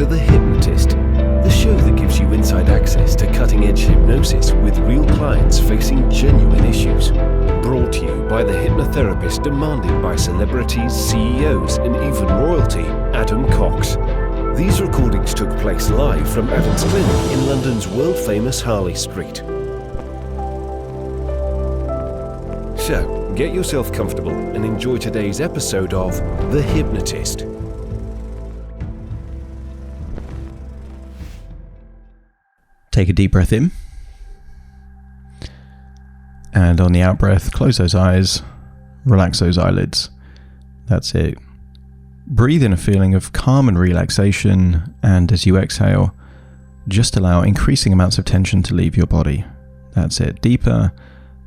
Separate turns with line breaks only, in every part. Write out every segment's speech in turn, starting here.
to The Hypnotist, the show that gives you inside access to cutting-edge hypnosis with real clients facing genuine issues. Brought to you by the hypnotherapist demanded by celebrities, CEOs, and even royalty, Adam Cox. These recordings took place live from Adam's clinic in London's world-famous Harley Street. So, get yourself comfortable and enjoy today's episode of The Hypnotist.
Take a deep breath in, and on the out breath, close those eyes, relax those eyelids. That's it. Breathe in a feeling of calm and relaxation, and as you exhale, just allow increasing amounts of tension to leave your body. That's it. Deeper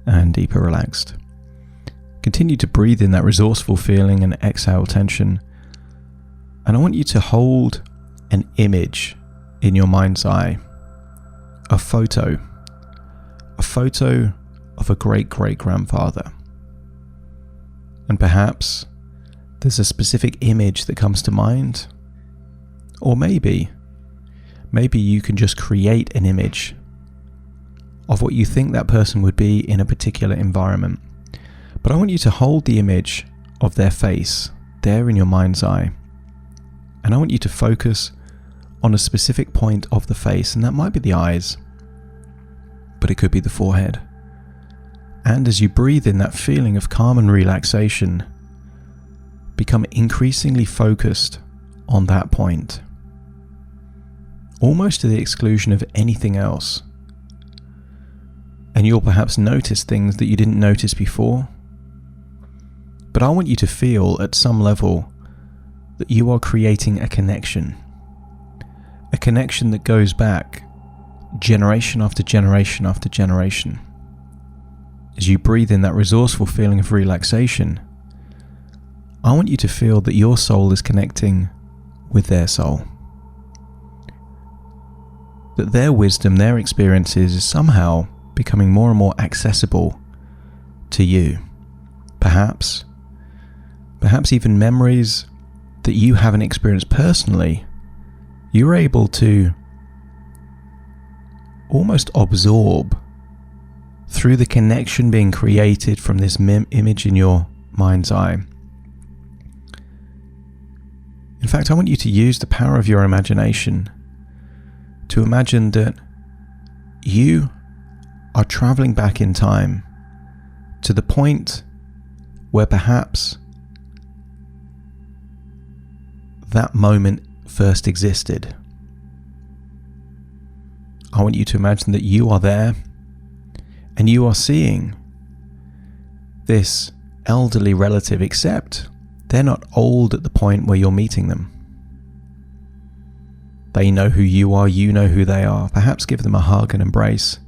and deeper relaxed. Continue to breathe in that resourceful feeling and exhale tension. And I want you to hold an image in your mind's eye. A photo of a great-great-grandfather. And perhaps there's a specific image that comes to mind. Or maybe you can just create an image of what you think that person would be in a particular environment. But I want you to hold the image of their face there in your mind's eye. And I want you to focus on a specific point of the face, and that might be the eyes, but it could be the forehead. And as you breathe in that feeling of calm and relaxation, become increasingly focused on that point, almost to the exclusion of anything else. And you'll perhaps notice things that you didn't notice before. But I want you to feel at some level that you are creating a connection that goes back generation after generation after generation. As you breathe in that resourceful feeling of relaxation, I want you to feel that your soul is connecting with their soul. That their wisdom, their experiences is somehow becoming more and more accessible to you. Perhaps even memories that you haven't experienced personally, you're able to almost absorb through the connection being created from this image in your mind's eye. In fact, I want you to use the power of your imagination to imagine that you are traveling back in time to the point where perhaps that moment first existed. I want you to imagine that you are there and you are seeing this elderly relative, except they're not old at the point where you're meeting them. They know who you are, you know who they are. Perhaps give them a hug and embrace.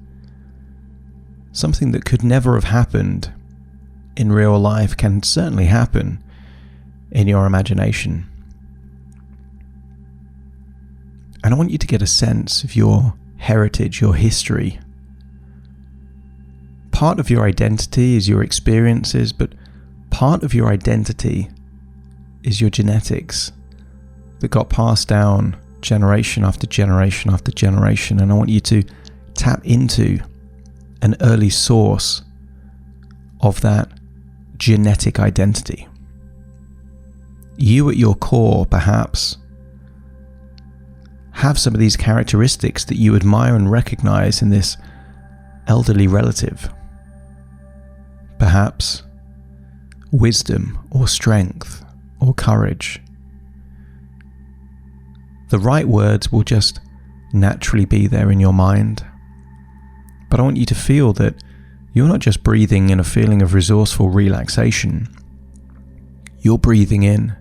Something that could never have happened in real life can certainly happen in your imagination. And I want you to get a sense of your heritage, your history. Part of your identity is your experiences, but part of your identity is your genetics that got passed down generation after generation after generation. And I want you to tap into an early source of that genetic identity. You at your core, perhaps, have some of these characteristics that you admire and recognize in this elderly relative. Perhaps wisdom or strength or courage. The right words will just naturally be there in your mind. But I want you to feel that you're not just breathing in a feeling of resourceful relaxation. You're breathing in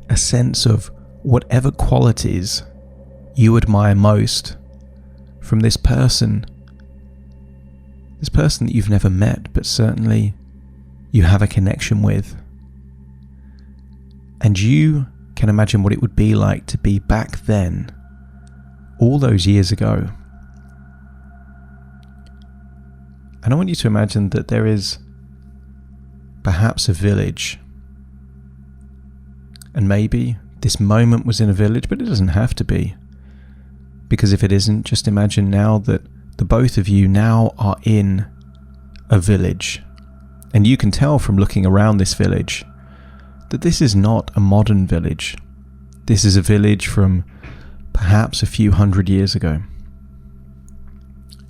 a sense of whatever qualities you admire most from this person that you've never met, but certainly you have a connection with. And you can imagine what it would be like to be back then, all those years ago. And I want you to imagine that there is perhaps a village, and maybe this moment was in a village, but it doesn't have to be. Because if it isn't, just imagine now that the both of you now are in a village. And you can tell from looking around this village that this is not a modern village. This is a village from perhaps a few hundred years ago.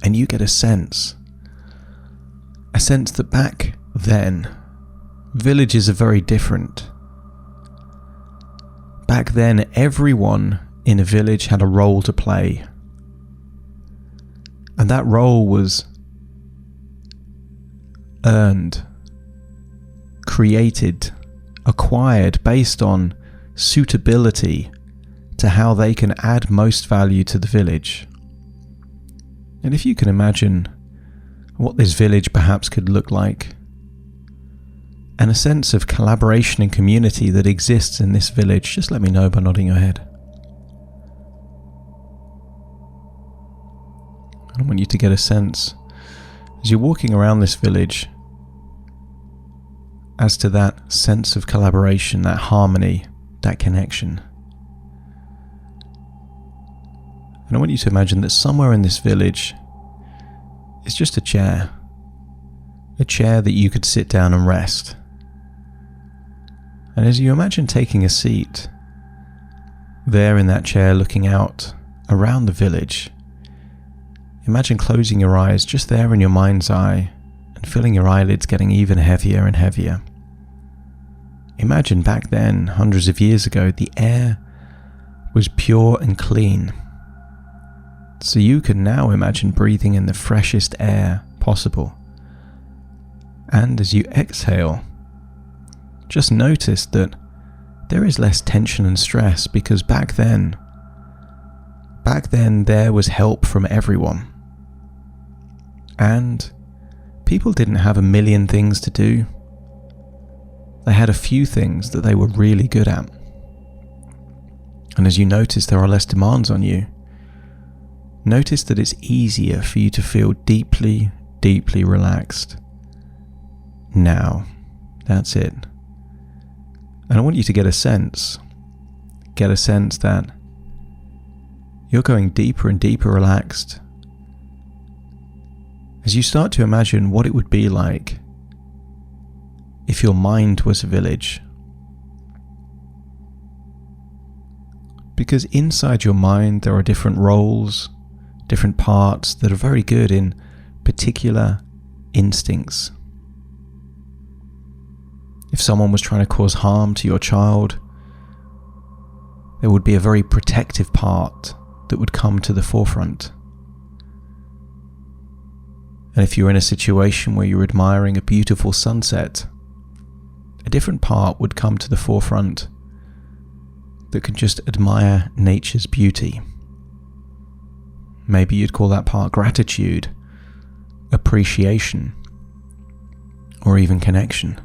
And you get a sense that back then, villages are very different. Back then, everyone in a village had a role to play. And that role was earned, created, acquired based on suitability to how they can add most value to the village. And if you can imagine what this village perhaps could look like, and a sense of collaboration and community that exists in this village, just let me know by nodding your head. I want you to get a sense, as you're walking around this village, as to that sense of collaboration, that harmony, that connection. And I want you to imagine that somewhere in this village is just a chair that you could sit down and rest. And as you imagine taking a seat there in that chair looking out around the village, imagine closing your eyes just there in your mind's eye and feeling your eyelids getting even heavier and heavier. Imagine back then, hundreds of years ago, the air was pure and clean. So you can now imagine breathing in the freshest air possible. And as you exhale, just notice that there is less tension and stress, because back then there was help from everyone. And people didn't have a million things to do. They had a few things that they were really good at. And as you notice there are less demands on you, notice that it's easier for you to feel deeply, deeply relaxed. Now, that's it. And I want you to get a sense that you're going deeper and deeper relaxed as you start to imagine what it would be like if your mind was a village. Because inside your mind there are different roles, different parts that are very good in particular instincts. If someone was trying to cause harm to your child, there would be a very protective part that would come to the forefront. And if you're in a situation where you're admiring a beautiful sunset, a different part would come to the forefront that could just admire nature's beauty. Maybe you'd call that part gratitude, appreciation, or even connection.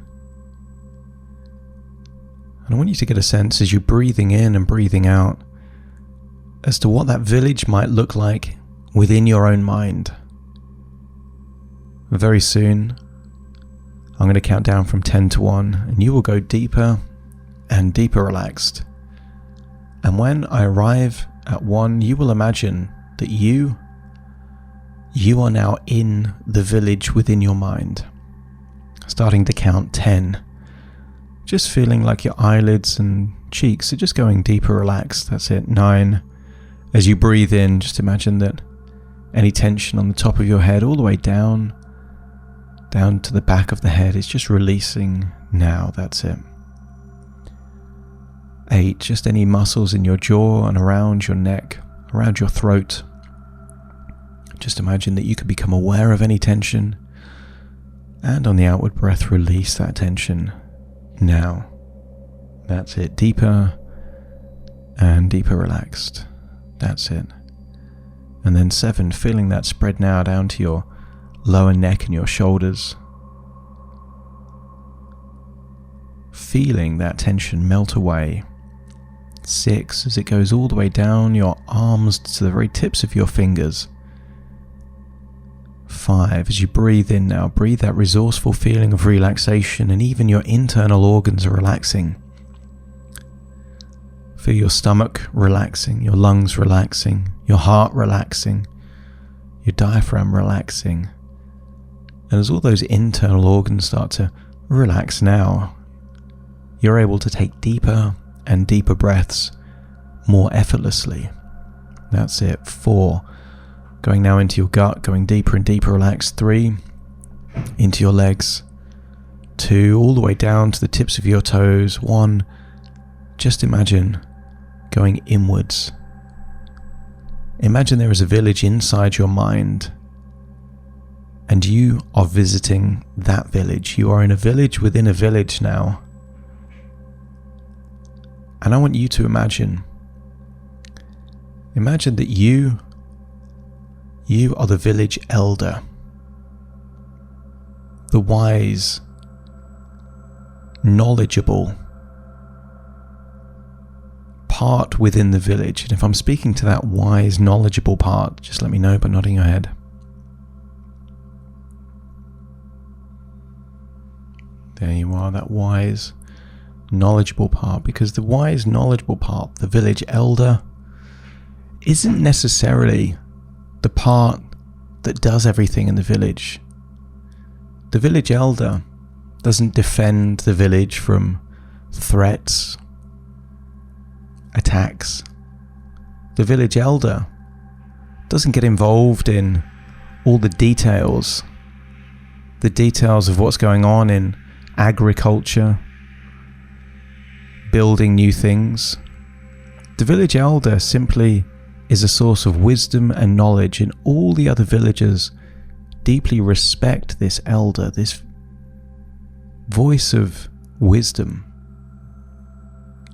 And I want you to get a sense as you're breathing in and breathing out as to what that village might look like within your own mind. Very soon, I'm going to count down from 10 to 1, and you will go deeper and deeper relaxed. And when I arrive at 1, you will imagine that you are now in the village within your mind. Starting to count 10. Just feeling like your eyelids and cheeks are just going deeper relaxed. That's it. 9. As you breathe in, just imagine that any tension on the top of your head all the way down to the back of the head is just releasing now. That's it. 8. Just any muscles in your jaw and around your neck, around your throat. Just imagine that you could become aware of any tension, and on the outward breath release that tension now. That's it. Deeper and deeper relaxed. That's it. And then 7, feeling that spread now down to your lower neck and your shoulders. Feeling that tension melt away. 6, as it goes all the way down your arms to the very tips of your fingers. 5, as you breathe in now, breathe that resourceful feeling of relaxation, and even your internal organs are relaxing. Feel your stomach relaxing, your lungs relaxing, your heart relaxing, your diaphragm relaxing. And as all those internal organs start to relax now, you're able to take deeper and deeper breaths more effortlessly. That's it. 4. Going now into your gut, going deeper and deeper, relax. 3. Into your legs. 2. All the way down to the tips of your toes. 1. Just imagine going inwards. Imagine there is a village inside your mind, and you are visiting that village. You are in a village within a village now. And I want you to imagine that you are the village elder, the wise, knowledgeable part within the village. And if I'm speaking to that wise, knowledgeable part, just let me know by nodding your head. There you are, that wise, knowledgeable part. Because the wise, knowledgeable part, the village elder, isn't necessarily the part that does everything in the village. The village elder doesn't defend the village from threats, attacks. The village elder doesn't get involved in all the details of what's going on in agriculture, building new things. The village elder simply is a source of wisdom and knowledge, and all the other villagers deeply respect this elder, this voice of wisdom.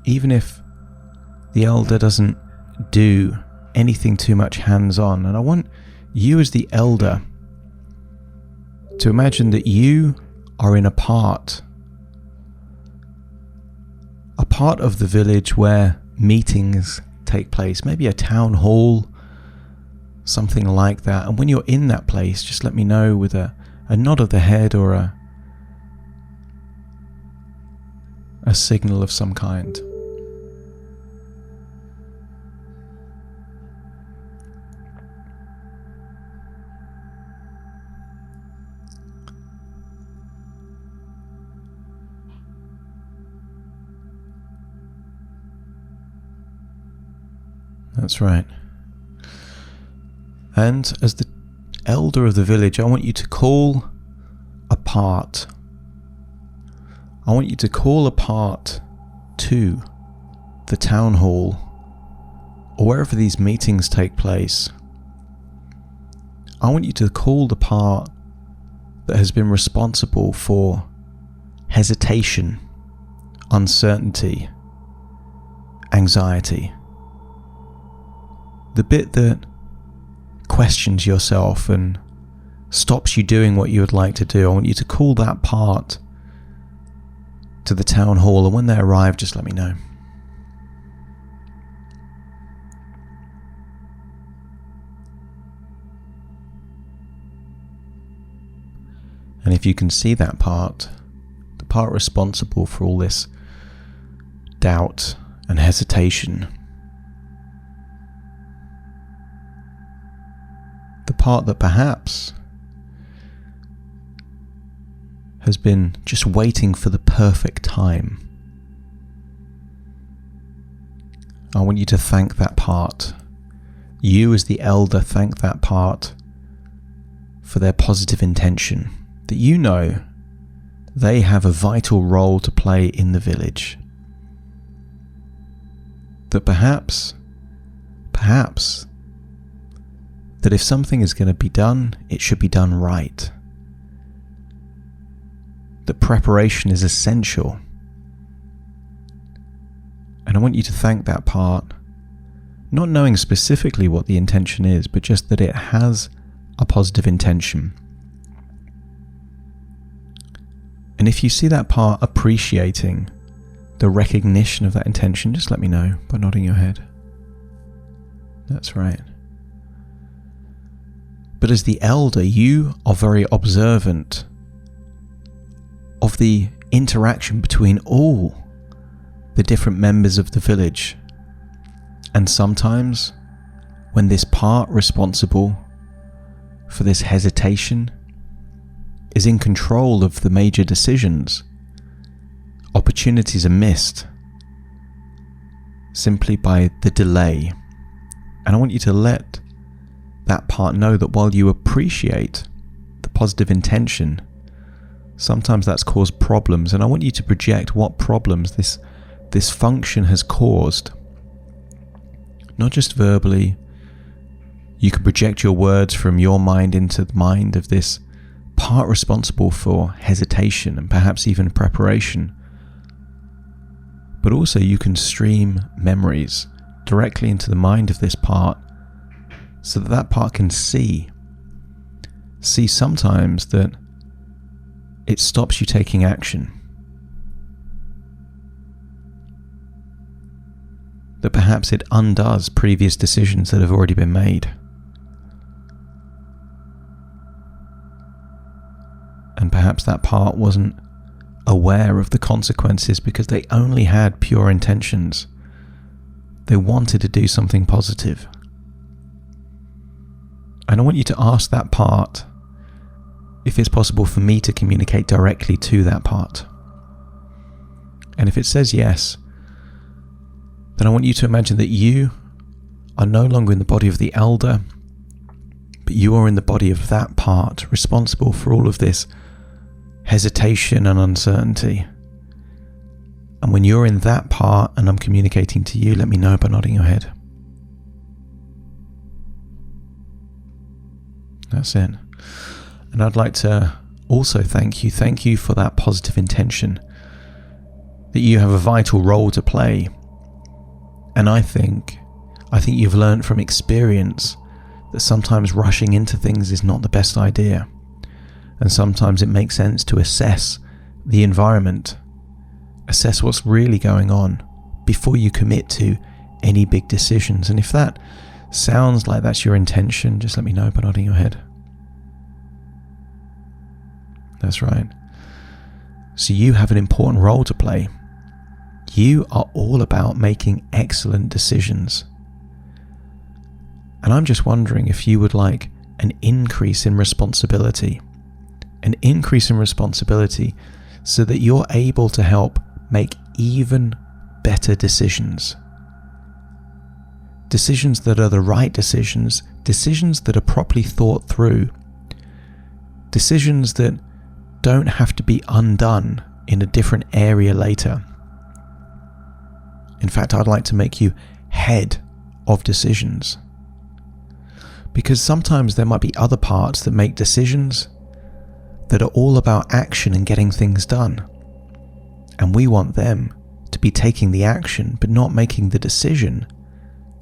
Even if the elder doesn't do anything too much hands-on. And I want you as the elder to imagine that you are in a part of the village where meetings take place, maybe a town hall, something like that. And when you're in that place, just let me know with a nod of the head or a signal of some kind. That's right. And as the elder of the village, I want you to call apart. I want you to call apart to the town hall or wherever these meetings take place. I want you to call the part that has been responsible for hesitation, uncertainty, anxiety. The bit that questions yourself and stops you doing what you would like to do. I want you to call that part to the town hall, and when they arrive, just let me know. And if you can see that part, the part responsible for all this doubt and hesitation, the part that perhaps has been just waiting for the perfect time, I want you to thank that part. You as the elder, thank that part for their positive intention, that you know they have a vital role to play in the village. That perhaps that if something is going to be done, it should be done right. That preparation is essential. And I want you to thank that part, not knowing specifically what the intention is, but just that it has a positive intention. And if you see that part appreciating the recognition of that intention, just let me know by nodding your head. That's right. But as the elder, you are very observant of the interaction between all the different members of the village, And sometimes, when this part responsible for this hesitation is in control of the major decisions, opportunities are missed simply by the delay. And I want you to let that part know that while you appreciate the positive intention, sometimes that's caused problems. And I want you to project what problems this function has caused. Not just verbally. You can project your words from your mind into the mind of this part responsible for hesitation and perhaps even preparation. But also you can stream memories directly into the mind of this part so that that part can see sometimes that it stops you taking action. That perhaps it undoes previous decisions that have already been made. And perhaps that part wasn't aware of the consequences because they only had pure intentions. They wanted to do something positive. And I want you to ask that part if it's possible for me to communicate directly to that part. And if it says yes, then I want you to imagine that you are no longer in the body of the elder, but you are in the body of that part responsible for all of this hesitation and uncertainty. And when you're in that part and I'm communicating to you, let me know by nodding your head. That's it. And I'd like to also thank you for that positive intention, that you have a vital role to play. And I think you've learned from experience that sometimes rushing into things is not the best idea. And sometimes it makes sense to assess the environment, assess what's really going on before you commit to any big decisions. And if that sounds like that's your intention, just let me know by nodding your head. That's right. So you have an important role to play. You are all about making excellent decisions. And I'm just wondering if you would like an increase in responsibility. An increase in responsibility so that you're able to help make even better decisions. Decisions that are the right decisions, decisions that are properly thought through, decisions that don't have to be undone in a different area later. In fact, I'd like to make you head of decisions. Because sometimes there might be other parts that make decisions that are all about action and getting things done. And we want them to be taking the action, but not making the decision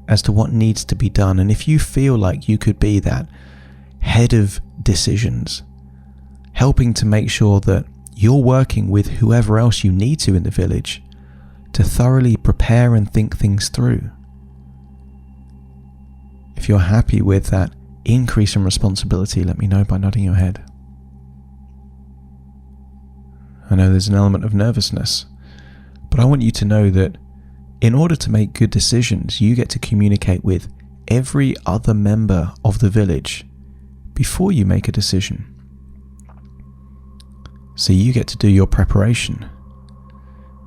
as to what needs to be done. And if you feel like you could be that head of decisions, helping to make sure that you're working with whoever else you need to in the village to thoroughly prepare and think things through. If you're happy with that increase in responsibility, let me know by nodding your head. I know there's an element of nervousness, but I want you to know that in order to make good decisions, you get to communicate with every other member of the village before you make a decision. So you get to do your preparation.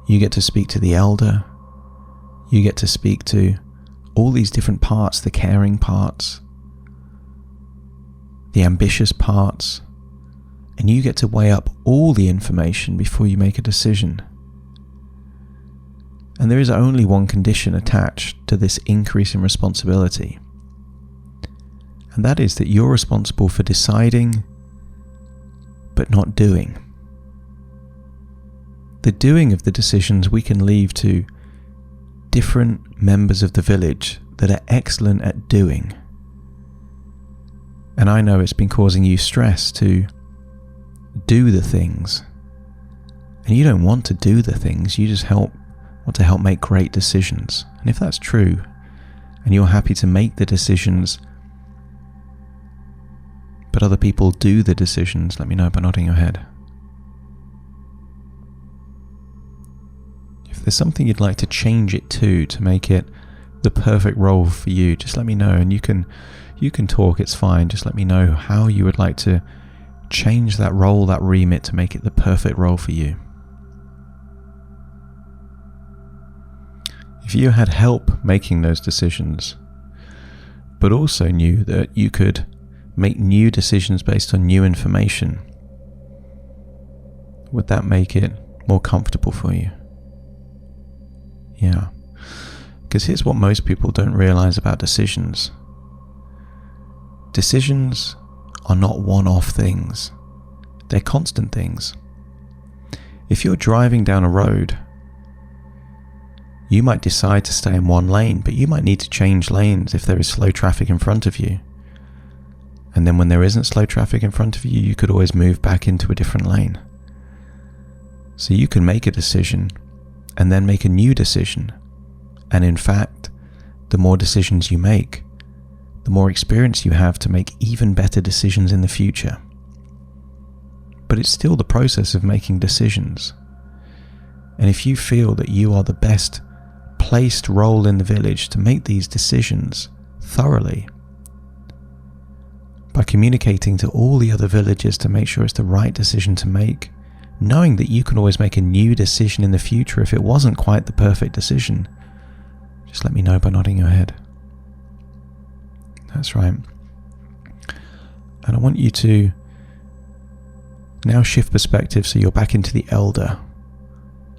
You get to speak to the elder. You get to speak to all these different parts, the caring parts, the ambitious parts, and you get to weigh up all the information before you make a decision. And there is only one condition attached to this increase in responsibility, and that is that you're responsible for deciding, but not doing. The doing of the decisions we can leave to different members of the village that are excellent at doing. And I know it's been causing you stress to do the things. And you don't want to do the things, you just want to help make great decisions. And if that's true, and you're happy to make the decisions, but other people do the decisions, let me know by nodding your head. If there's something you'd like to change it to make it the perfect role for you, just let me know. And you can talk, it's fine. Just let me know how you would like to change that role, that remit, to make it the perfect role for you. If you had help making those decisions, but also knew that you could make new decisions based on new information, would that make it more comfortable for you? Yeah. Because here's what most people don't realize about decisions. Decisions are not one-off things. They're constant things. If you're driving down a road, you might decide to stay in one lane, but you might need to change lanes if there is slow traffic in front of you. And then when there isn't slow traffic in front of you, you could always move back into a different lane. So you can make a decision and then make a new decision. And in fact, the more decisions you make, the more experience you have to make even better decisions in the future. But it's still the process of making decisions. And if you feel that you are the best placed role in the village to make these decisions thoroughly, by communicating to all the other villagers to make sure it's the right decision to make, knowing that you can always make a new decision in the future if it wasn't quite the perfect decision, just let me know by nodding your head. That's right. And I want you to now shift perspective so you're back into the elder.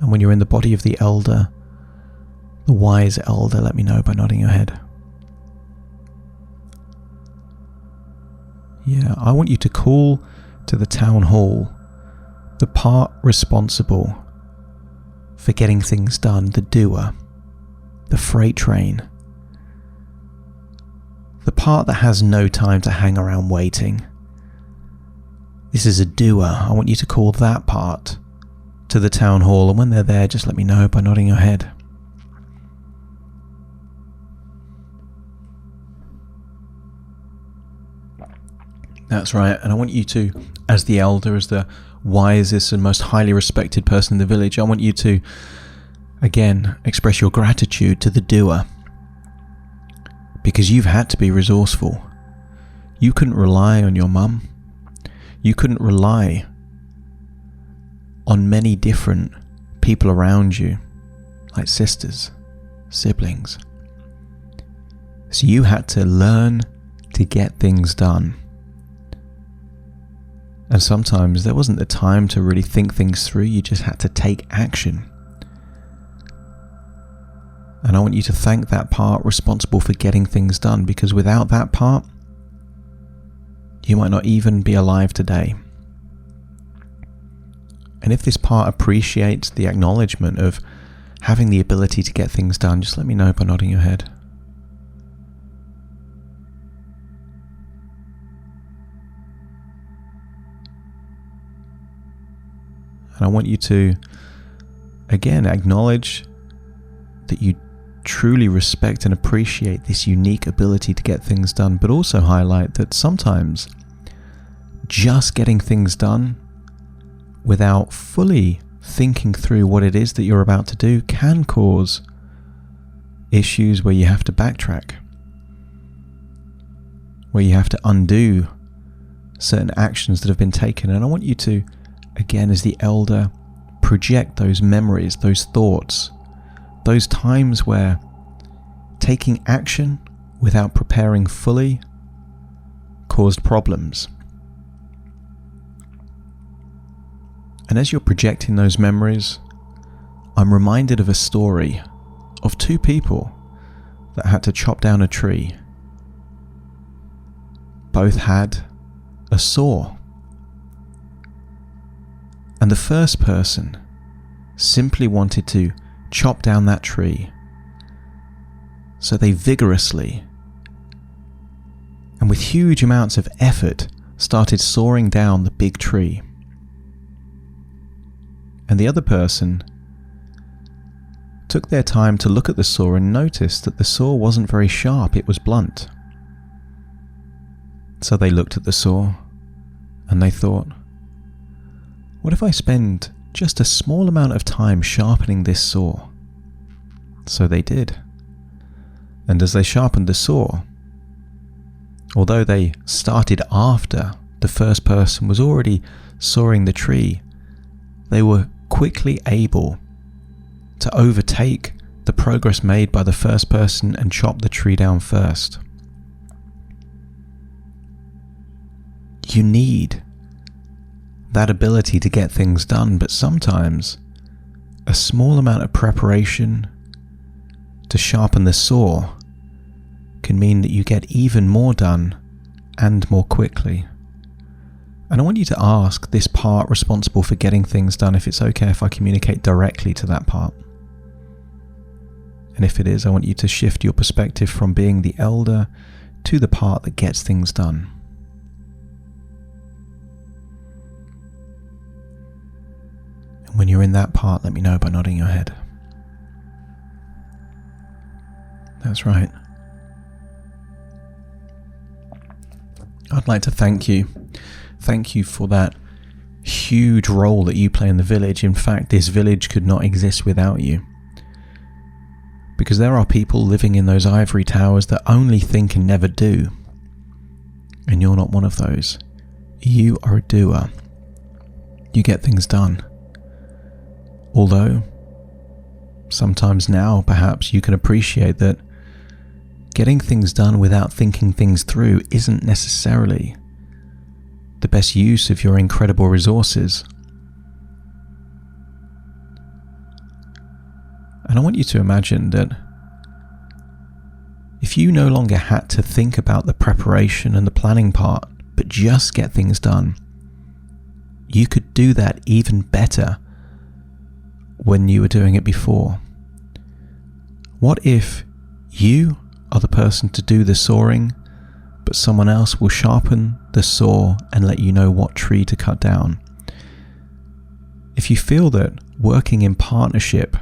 And when you're in the body of the elder, the wise elder, let me know by nodding your head. Yeah, I want you to call to the town hall the part responsible for getting things done, the doer, the freight train, the part that has no time to hang around waiting. This is a doer. I want you to call that part to the town hall, and when they're there, just let me know by nodding your head. That's right, and I want you to, as the elder, as the wisest and most highly respected person in the village, I want you to, again, express your gratitude to the doer. Because you've had to be resourceful. You couldn't rely on your mum. You couldn't rely on many different people around you, like sisters, siblings. So you had to learn to get things done. And sometimes there wasn't the time to really think things through, you just had to take action. And I want you to thank that part responsible for getting things done, because without that part, you might not even be alive today. And if this part appreciates the acknowledgement of having the ability to get things done, just let me know by nodding your head. And I want you to, again, acknowledge that you truly respect and appreciate this unique ability to get things done, but also highlight that sometimes just getting things done without fully thinking through what it is that you're about to do can cause issues where you have to backtrack, where you have to undo certain actions that have been taken. And I want you to, again, as the elder, project those memories, those thoughts, those times where taking action without preparing fully caused problems. And as you're projecting those memories, I'm reminded of a story of two people that had to chop down a tree. Both had a saw. And the first person simply wanted to chop down that tree. So they vigorously and with huge amounts of effort started sawing down the big tree. And the other person took their time to look at the saw and noticed that the saw wasn't very sharp, it was blunt. So they looked at the saw and they thought, what if I spend just a small amount of time sharpening this saw? So they did. And as they sharpened the saw, although they started after the first person was already sawing the tree, they were quickly able to overtake the progress made by the first person and chop the tree down first. You need that ability to get things done, but sometimes a small amount of preparation to sharpen the saw can mean that you get even more done and more quickly. And I want you to ask this part responsible for getting things done if it's okay if I communicate directly to that part. And if it is, I want you to shift your perspective from being the elder to the part that gets things done. And when you're in that part, let me know by nodding your head. That's right. I'd like to thank you. Thank you for that huge role that you play in the village. In fact, this village could not exist without you. Because there are people living in those ivory towers that only think and never do. And you're not one of those. You are a doer. You get things done. Although, sometimes now perhaps you can appreciate that getting things done without thinking things through isn't necessarily the best use of your incredible resources. And I want you to imagine that if you no longer had to think about the preparation and the planning part, but just get things done, you could do that even better when you were doing it before. What if you are the person to do the sawing, but someone else will sharpen the saw and let you know what tree to cut down? If you feel that working in partnership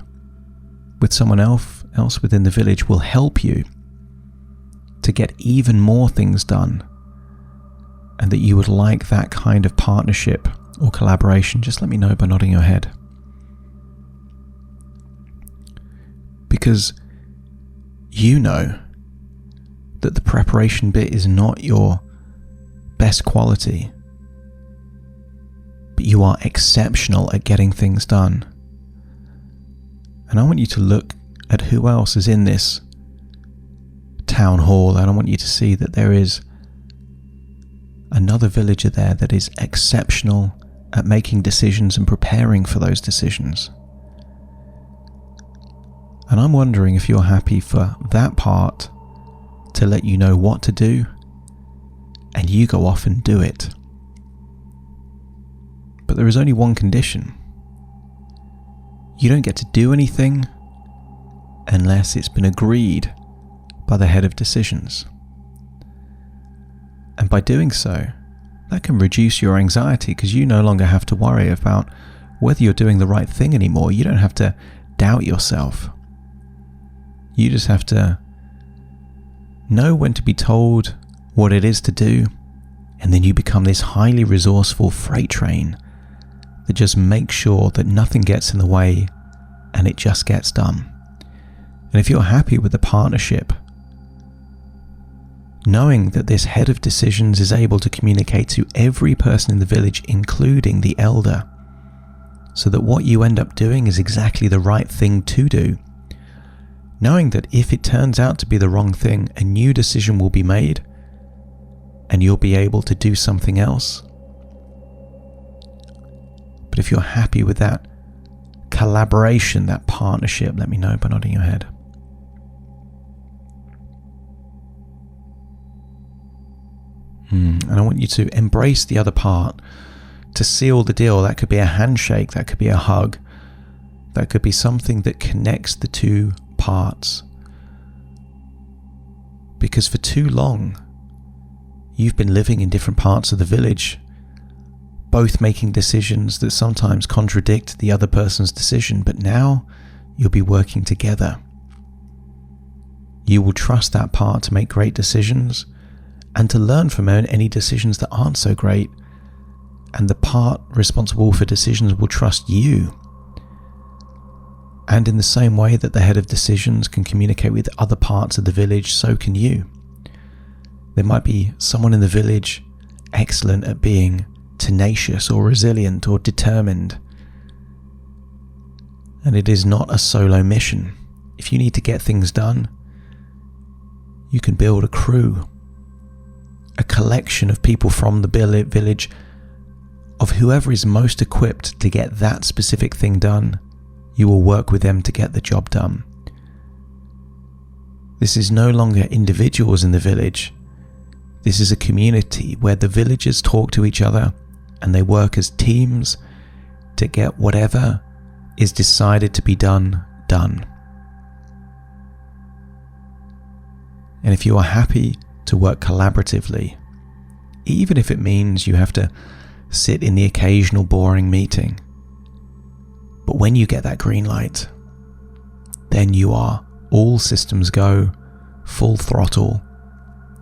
with someone else within the village will help you to get even more things done, and that you would like that kind of partnership or collaboration, just let me know by nodding your head. Because you know that the preparation bit is not your best quality, but you are exceptional at getting things done. And I want you to look at who else is in this town hall, and I want you to see that there is another villager there that is exceptional at making decisions and preparing for those decisions. And I'm wondering if you're happy for that part to let you know what to do, and you go off and do it. But there is only one condition. You don't get to do anything unless it's been agreed by the head of decisions. And by doing so, that can reduce your anxiety, because you no longer have to worry about whether you're doing the right thing anymore. You don't have to doubt yourself. You just have to know when to be told what it is to do, and then you become this highly resourceful freight train that just makes sure that nothing gets in the way and it just gets done. And if you're happy with the partnership, knowing that this head of decisions is able to communicate to every person in the village, including the elder, so that what you end up doing is exactly the right thing to do, knowing that if it turns out to be the wrong thing, a new decision will be made and you'll be able to do something else. But if you're happy with that collaboration, that partnership, let me know by nodding your head. And I want you to embrace the other part, to seal the deal. That could be a handshake, that could be a hug, that could be something that connects the two parts. Because for too long, you've been living in different parts of the village, both making decisions that sometimes contradict the other person's decision, but now you'll be working together. You will trust that part to make great decisions and to learn from any decisions that aren't so great, and the part responsible for decisions will trust you. And in the same way that the head of decisions can communicate with other parts of the village, so can you. There might be someone in the village excellent at being tenacious or resilient or determined. And it is not a solo mission. If you need to get things done, you can build a crew, a collection of people from the village, of whoever is most equipped to get that specific thing done. You will work with them to get the job done. This is no longer individuals in the village. This is a community where the villagers talk to each other and they work as teams to get whatever is decided to be done. And if you are happy to work collaboratively, even if it means you have to sit in the occasional boring meeting, but when you get that green light, then you are all systems go, full throttle.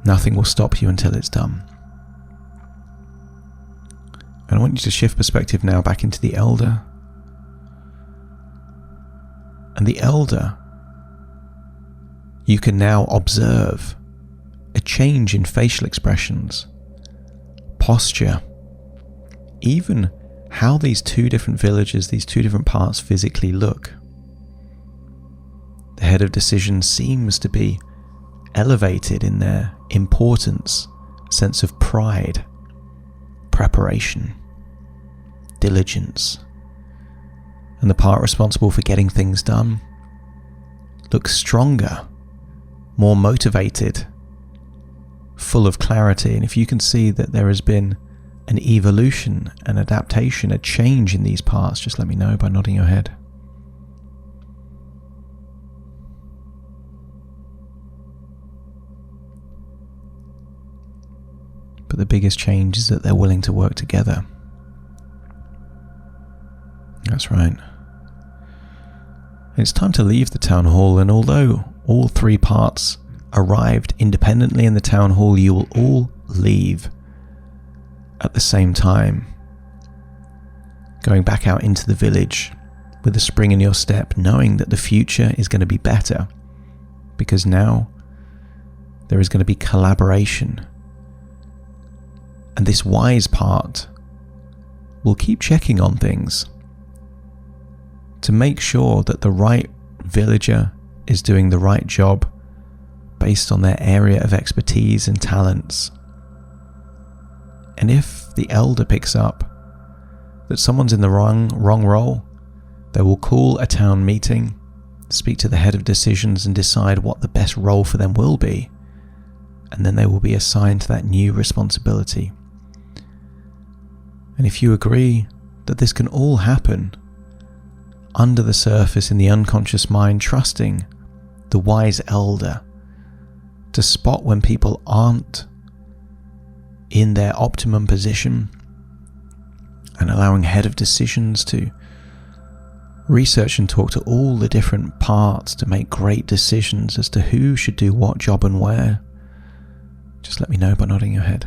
Nothing will stop you until it's done. And I want you to shift perspective now back into the elder. And the elder, you can now observe a change in facial expressions, posture, even how these two different villages, these two different parts physically look. The head of decision seems to be elevated in their importance, sense of pride, preparation, diligence. And the part responsible for getting things done looks stronger, more motivated, full of clarity. And if you can see that there has been an evolution, an adaptation, a change in these parts, just let me know by nodding your head. But the biggest change is that they're willing to work together. That's right. It's time to leave the town hall, and although all three parts arrived independently in the town hall, you will all leave at the same time, going back out into the village with a spring in your step, knowing that the future is going to be better, because now there is going to be collaboration. And this wise part will keep checking on things to make sure that the right villager is doing the right job based on their area of expertise and talents. And if the elder picks up that someone's in the wrong role, they will call a town meeting, speak to the head of decisions and decide what the best role for them will be. And then they will be assigned to that new responsibility. And if you agree that this can all happen under the surface in the unconscious mind, trusting the wise elder to spot when people aren't in their optimum position, and allowing head of decisions to research and talk to all the different parts to make great decisions as to who should do what job and where, just let me know by nodding your head.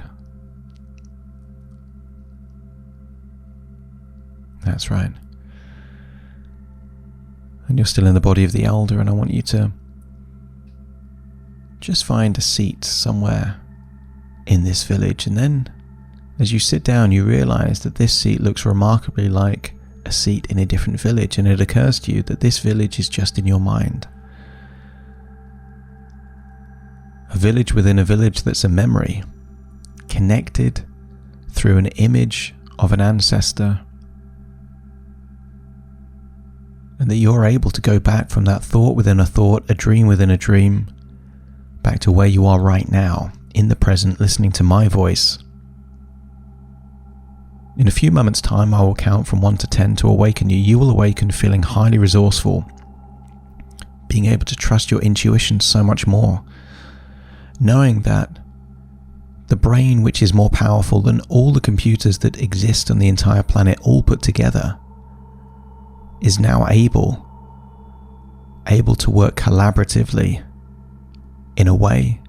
That's right. And you're still in the body of the elder, and I want you to just find a seat somewhere in this village, and then as you sit down you realize that this seat looks remarkably like a seat in a different village, and it occurs to you that this village is just in your mind. A village within a village that's a memory, connected through an image of an ancestor, and that you're able to go back from that thought within a thought, a dream within a dream, back to where you are right now, in the present, listening to my voice. In a few moments' time, I will count from 1 to 10 to awaken you. You will awaken feeling highly resourceful, being able to trust your intuition so much more, knowing that the brain, which is more powerful than all the computers that exist on the entire planet all put together, is now able to work collaboratively in a way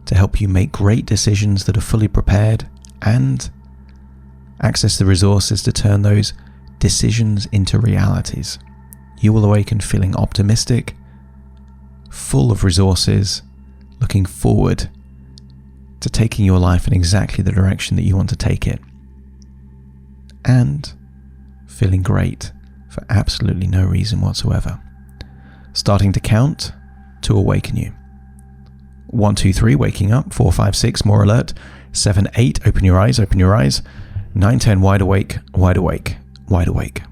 to help you make great decisions that are fully prepared and access the resources to turn those decisions into realities. you will awaken feeling optimistic, full of resources, looking forward to taking your life in exactly the direction that you want to take it, and feeling great for absolutely no reason whatsoever. Starting to count to awaken you. 1, 2, 3, waking up. 4, 5, 6, more alert. 7, 8, open your eyes, open your eyes. 9, 10, wide awake, wide awake, wide awake.